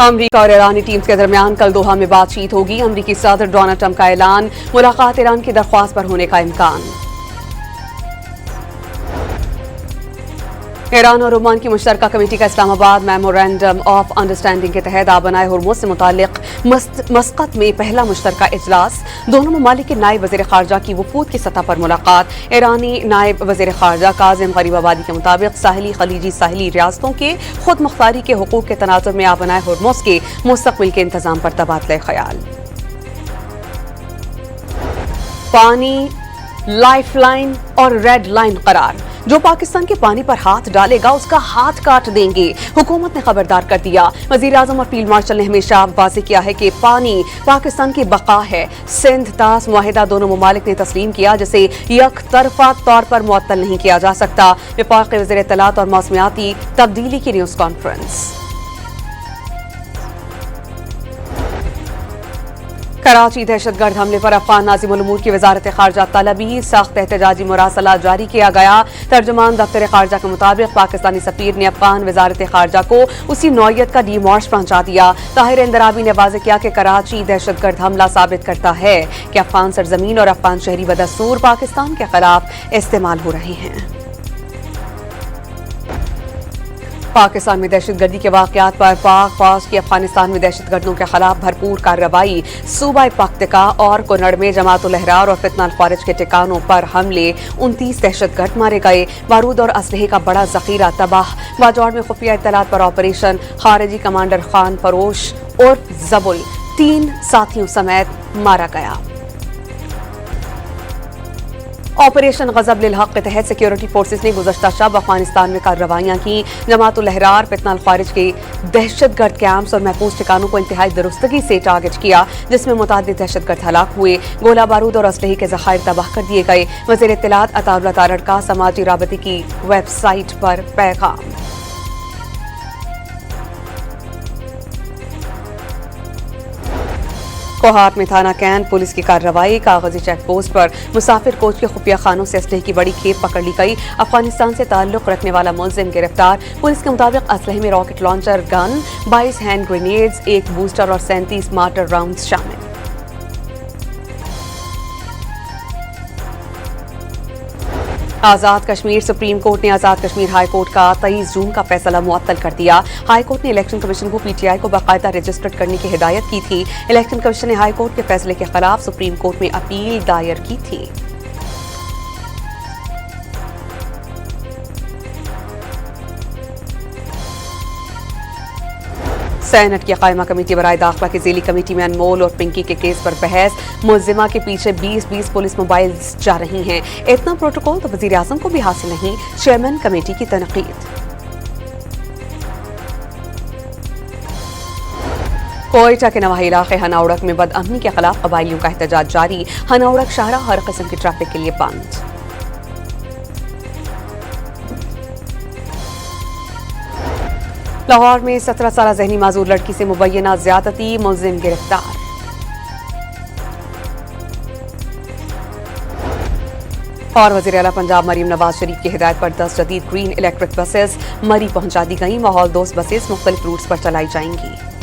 अमरीका और ईरानी टीम्स के दरमियान कल दोहा में बातचीत होगी। अमरीकी सदर डोनाल्ड ट्रंप का ऐलान, मुलाकात ईरान की दरख्वास्त पर होने का इम्कान। ईरान और ओमान की मुश्तरका कमेटी का इस्लामाबाद मेमोरेंडम ऑफ अंडरस्टैंडिंग के तहत आबनाए हुर्मुज़ से मुताल्लिक मस्कत में पहला मुश्तरका इजलास। दोनों ममालिक के नायब वज़ीर ख़ारजा की वफूद की सतह पर मुलाकात। ईरानी नायब वज़ीर ख़ारजा काज़िम गरीबाबादी के मुताबिक साहिली खलीजी साहिली रियासतों के खुद मुख्तारी के हुकूक के तनाजुर में आबनाए हुर्मुज़ के मुस्तक़बिल के इंतज़ाम पर तबादला ख्याल। पानी लाइफलाइन और रेड लाइन करार, जो पाकिस्तान के पानी पर हाथ डालेगा उसका हाथ काट देंगे, हुकूमत ने खबरदार कर दिया। वज़ीर आज़म और फील्ड मार्शल ने हमेशा वाज़ेह किया है कि पानी पाकिस्तान की बका है। सिंध तास मुआहिदा दोनों ममालिक ने तस्लीम किया, जिसे यक तरफा तौर पर मुअत्तल नहीं किया जा सकता। वफाकी वज़ीर इत्तलात और मौसमियाती तब्दीली की न्यूज़ कॉन्फ्रेंस। कराची दहशतगर्द हमले पर अफगान नाज़िम उल उमूर की वजारत ख़ारजा तलबी सख्त एहतजाजी मुरासला जारी किया गया। तर्जुमान दफ्तर ख़ारजा के मुताबिक पाकिस्तानी सफ़ीर ने अफगान वजारत ख़ारजा को उसी नौयत का डीमॉर्श पहुंचा दिया। ताहिर इंदराबी ने वाज़ेह किया कि कराची दहशतगर्द हमला साबित करता है कि अफगान सरजमीन और अफगान शहरी बदस्तूर पाकिस्तान के खिलाफ इस्तेमाल हो रहे हैं। पाकिस्तान में दहशतगर्दी के वाक़यात पर पाक फौज की अफगानिस्तान में दहशतगर्दों के खिलाफ भरपूर कार्रवाई। सूबा पख्तका और कुनड़ में जमातुल अहरार और फितना ख्वारिज के ठिकानों पर हमले। 29 दहशतगर्द मारे गए। बारूद और असलहे का बड़ा जखीरा तबाह। बाजौड़ में खुफिया इत्तलात पर ऑपरेशन। खारिजी कमांडर खान फरोश उर्फ जबुल 3 साथियों समेत मारा गया। ऑपरेशन गजब लिल हक के तहत सिक्योरिटी फोर्सेस ने गुज़श्ता शब अफगानिस्तान में कार्रवाइयां की। जमातुल अहरार फितना ख्वारिज के दहशतगर्द कैंप्स और महफूज ठिकानों को इंतहाई दुरुस्तगी से टारगेट किया, जिसमें मुतादिद दहशतगर्द हलाक हुए। गोला बारूद और असलहे के ज़खायर तबाह कर दिए गए। वज़ीर इत्तलात अताउल्लाह तारड़ का समाजी राबते की वेबसाइट पर पैगाम। कोहाट में थाना कैंट पुलिस की कार्रवाई। कागजी चेक पोस्ट पर मुसाफिर कोच के खुफिया खानों से असलहे की बड़ी खेप पकड़ ली गई। अफगानिस्तान से ताल्लुक रखने वाला मुलजिम गिरफ्तार। पुलिस के मुताबिक असलहे में rocket launcher gun, 22 hand grenades, 1 booster और 37 मार्टर राउंड्स शामिल। आज़ाद कश्मीर सुप्रीम कोर्ट ने आज़ाद कश्मीर हाई कोर्ट का 23 जून का फैसला मुअत्तल कर दिया। हाई कोर्ट ने इलेक्शन कमीशन को पीटीआई को बाकायदा रजिस्टर्ड करने की हिदायत की थी। इलेक्शन कमीशन ने हाई कोर्ट के फैसले के खिलाफ सुप्रीम कोर्ट में अपील दायर की थी। सेनेट की कायमा कमेटी बराए दाखिला की ज़ीली कमेटी में अनमोल और पिंकी के केस पर बहस। मुलजिमा के पीछे 20 पुलिस मोबाइल्स जा रही हैं। इतना प्रोटोकॉल तो वज़ीर आज़म को भी हासिल नहीं, चेयरमैन कमेटी की तनकीद। कोयटा के नवाही इलाके हनाउड़क में बदअमनी के खिलाफ कबायलियों का एहतजाज जारी। हनाउड़क शाहरा हर किस्म की ट्रैफिक के लिए बंद। लाहौर में 17 साल ज़हनी माजूर लड़की से मुबैना ज़्यादती, मुलजिम गिरफ्तार। और वज़ीर आला पंजाब मरीम नवाज शरीफ की हिदायत पर 10 जदीद ग्रीन इलेक्ट्रिक बसेस मरी पहुंचा दी गई। माहौल दोस्त बसेस मुख्तलिफ रूट्स पर चलाई जाएंगी।